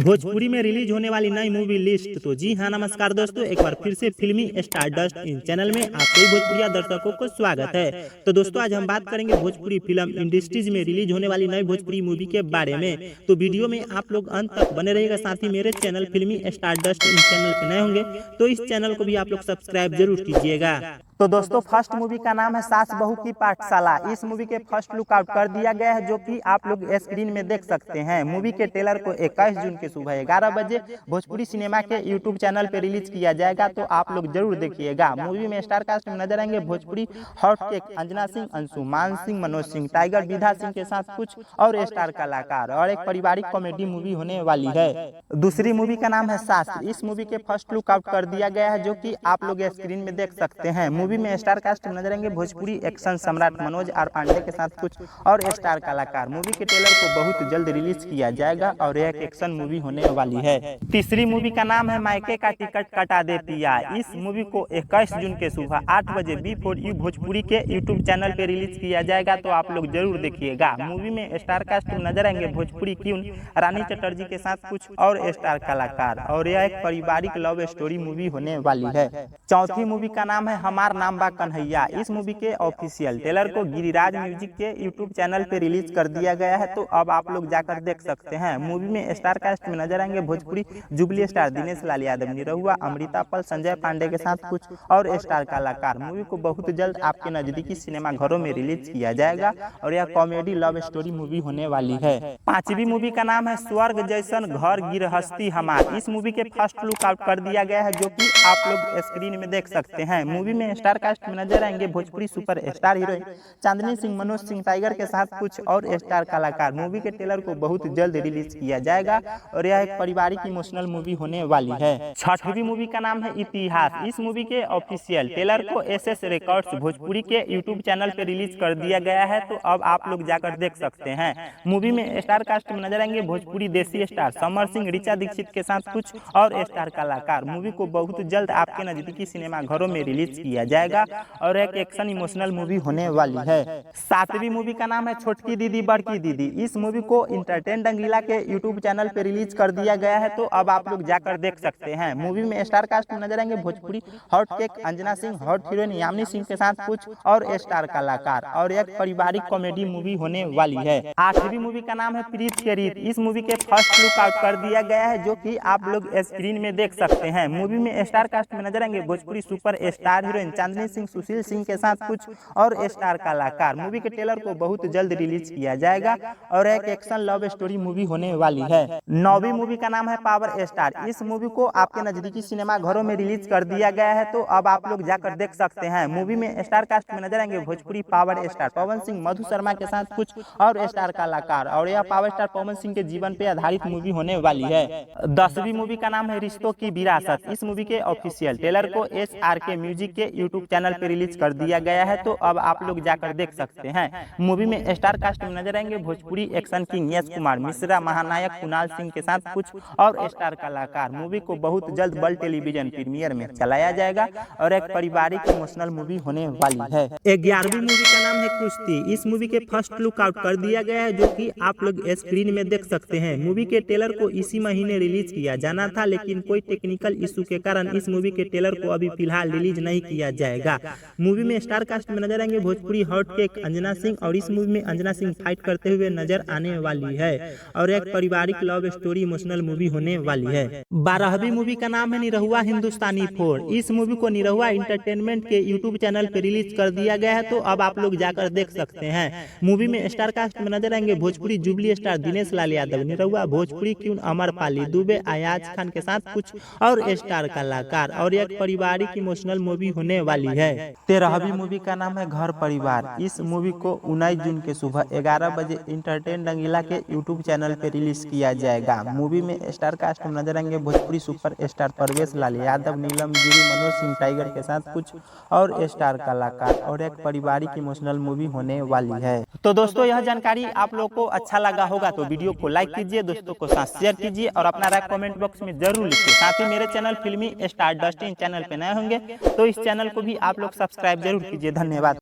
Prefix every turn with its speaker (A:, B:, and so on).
A: भोजपुरी में रिलीज होने वाली नई मूवी लिस्ट। तो जी हाँ, नमस्कार दोस्तों, एक बार फिर से फिल्मी स्टारडस्ट इन चैनल में आप सभी भोजपुरिया दर्शकों को स्वागत है। तो दोस्तों, आज हम बात करेंगे भोजपुरी फिल्म इंडस्ट्रीज में रिलीज होने वाली नई भोजपुरी मूवी के बारे में। तो वीडियो में आप लोग अंत तक बने रहिएगा। साथ ही मेरे चैनल फिल्मी स्टारडस्ट इन चैनल पे नए होंगे तो इस चैनल को भी आप लोग सब्सक्राइब जरूर कीजिएगा। तो दोस्तों, फर्स्ट मूवी का नाम है सास बहू की पाठशाला। इस मूवी के फर्स्ट लुक आउट कर दिया गया है, जो कि आप लोग स्क्रीन में देख सकते हैं। मूवी के ट्रेलर को 21 जून के सुबह 11 बजे भोजपुरी सिनेमा के यूट्यूब चैनल पर रिलीज किया जाएगा, तो आप लोग जरूर देखिएगा। मूवी में स्टार कास्ट में नजर आएंगे Bhojpuri hot cake Anjana Singh, Anshuman Singh, Manoj Singh, tiger, विधा सिंह के साथ कुछ और स्टार कलाकार, और एक पारिवारिक कॉमेडी मूवी होने वाली है। दूसरी मूवी का नाम है सास। इस मूवी के फर्स्ट लुक आउट कर दिया गया है, जो कि आप लोग स्क्रीन में देख सकते हैं। मूवी में स्टार कास्ट में नजर आएंगे भोजपुरी एक्शन सम्राट मनोज आर पांडे के साथ कुछ और स्टार कलाकार। मूवी के ट्रेलर को बहुत जल्द रिलीज किया जाएगा और यह एक एक्शन मूवी होने वाली है। तीसरी मूवी का नाम है मायके का टिकट कटा दे पिया। इस मूवी को 21 जून के सुबह 8 बजे B4U भोजपुरी के यूट्यूब चैनल पे रिलीज किया जाएगा, तो आप लोग जरूर देखिएगा। मूवी में स्टार कास्ट में नजर आएंगे भोजपुरी क्वीन रानी चटर्जी के साथ कुछ और स्टार कलाकार, और यह एक पारिवारिक लव स्टोरी मूवी होने वाली है। चौथी मूवी का नाम है हमार नाम बा कन्हैया। इस मूवी के ऑफिशियल ट्रेलर को गिरिराज म्यूजिक के यूट्यूब चैनल पे रिलीज कर दिया गया है, तो अब आप लोग जाकर देख सकते हैं। मूवी में स्टार कास्ट में नजर आएंगे भोजपुरी जुबली स्टार दिनेश लाल यादव, निरहुआ, अमृता पल, संजय पांडे के साथ कुछ और स्टार कलाकार। मूवी को बहुत जल्द आपके नजदीकी सिनेमा घरों में रिलीज किया जाएगा और यह कॉमेडी लव स्टोरी मूवी होने वाली है। पांचवी मूवी का नाम है स्वर्ग जैसन घर गिरहस्ती हमार। इस मूवी के फर्स्ट लुक आउट कर दिया गया है, जो कि आप लोग स्क्रीन में देख सकते हैं। मूवी में स्टार कास्ट में नजर आएंगे भोजपुरी सुपर स्टार हीरोइन चांदनी सिंह, मनोज सिंह, टाइगर के साथ कुछ और स्टार कलाकार। मूवी के ट्रेलर को बहुत जल्द रिलीज किया जाएगा और यह एक पारिवारिक इमोशनल मूवी होने वाली है। छठवीं मूवी का नाम है इतिहास। इस मूवी के ऑफिशियल ट्रेलर को SS रिकॉर्ड्स भोजपुरी के यूट्यूब चैनल पे रिलीज कर दिया गया है, तो अब आप लोग जाकर देख सकते हैं। मूवी में स्टार कास्ट में नजर आएंगे भोजपुरी देसी स्टार समर सिंह, ऋचा दीक्षित के साथ कुछ और स्टार कलाकार। मूवी को बहुत जल्द आपके नजदीकी सिनेमा घरों में रिलीज किया जाएगा और एक एक्शन इमोशनल मूवी होने वाली है। सातवीं मूवी का नाम है छोटकी दीदी बड़की दीदी। इस मूवी को इंटरटेन रंगीला के यूट्यूब चैनल पे रिलीज कर दिया गया है, तो अब आप लोग जाकर देख सकते हैं। मूवी में स्टार कास्ट में नजर आएंगे Bhojpuri hot cake Anjana Singh, hot heroine Yamini Singh के साथ कुछ और स्टार कलाकार, और एक पारिवारिक कॉमेडी मूवी होने वाली है। आठवीं मूवी का नाम है प्रीत के रीत। इस मूवी के फर्स्ट लुक आउट कर दिया गया है, जो कि आप लोग स्क्रीन में देख सकते हैं। मूवी में स्टार कास्ट में नजर आएंगे भोजपुरी सुपर स्टार हीरोइन चांदनी सिंह, सुशील सिंह के साथ कुछ और स्टार कलाकार। मूवी के ट्रेलर को बहुत जल्द रिलीज किया जाएगा और एक एक्शन लव स्टोरी मूवी होने वाली है। नौवीं मूवी का नाम है पावर स्टार। इस मूवी को आपके नजदीकी सिनेमा घरों में रिलीज कर दिया गया है, तो अब आप लोग जाकर देख सकते हैं। मूवी में स्टार कास्ट में नजर आएंगे भोजपुरी पावर स्टार पवन सिंह, मधु शर्मा के साथ कुछ और स्टार कलाकार, और यह पावर स्टार पवन सिंह के जीवन पे आधारित मूवी होने वाली है। 10वीं मूवी का नाम है रिश्तों की विरासत। इस मूवी के ऑफिशियल ट्रेलर को SRK म्यूजिक के यूट्यूब चैनल पे रिलीज कर दिया गया है, तो अब आप लोग जाकर देख सकते हैं। मूवी में स्टार कास्ट में नजर आएंगे भोजपुरी एक्शन किंग यश कुमार मिश्रा, महानायक कुणाल सिंह के साथ कुछ और स्टार कलाकार। मूवी को बहुत जल्द बल टेलीविजन प्रीमियर में चलाया जाएगा और एक पारिवारिक इमोशनल मूवी होने वाली है। 11वीं मूवी का नाम है कुश्ती। इस मूवी के फर्स्ट लुक आउट कर दिया गया है, जो कि आप लोग स्क्रीन में देख सकते हैं। मूवी के ट्रेलर को इसी महीने रिलीज किया जाना था, लेकिन कोई टेक्निकल इशू के कारण इस मूवी के ट्रेलर को अभी फिलहाल रिलीज नहीं किया जाएगा। मूवी में स्टार कास्ट में नजर आएंगे भोजपुरी हॉट केक अंजना सिंह, और इस मूवी में अंजना सिंह फाइट करते हुए नजर आने वाली है और एक पारिवारिक लव स्टोरी इमोशनल मूवी होने वाली है। 12वीं मूवी का नाम है निरहुआ हिंदुस्तानी 4। इस मूवी को निरहुआ इंटरटेनमेंट के यूट्यूब चैनल पे रिलीज कर दिया गया है, तो अब आप लोग जाकर देख सकते हैं। मूवी में स्टार कास्ट में नजर आएंगे Bhojpuri jubilee star Dinesh Lal Yadav, Nirahua, Bhojpuri queen Amrapali Dubey, Ayaz खान के साथ कुछ और स्टार कलाकार, और एक पारिवारिक इमोशनल मूवी होने वाली है। 13वीं मूवी का नाम है घर परिवार। इस मूवी को 19 जून के सुबह 11 बजे इंटरटेन रंगीला के यूट्यूब चैनल पे रिलीज किया जाएगा। मूवी में स्टार कास्ट में नजर आएंगे भोजपुरी सुपर स्टार परवेश लाल यादव, नीलम गिरी, मनोज सिंह, टाइगर के साथ कुछ और स्टार कलाकार, और एक पारिवारिक इमोशनल मूवी होने वाली है। तो दोस्तों, यह जानकारी आप लोग को अच्छा लगा होगा तो वीडियो को लाइक कीजिए, दोस्तों को साथ शेयर कीजिए और अपना राय कमेंट बॉक्स में जरूर लिखिए। साथ ही मेरे चैनल फिल्मी स्टारडस्ट इन चैनल पे नए होंगे तो इस चैनल को भी आप लोग सब्सक्राइब जरूर कीजिए। धन्यवाद।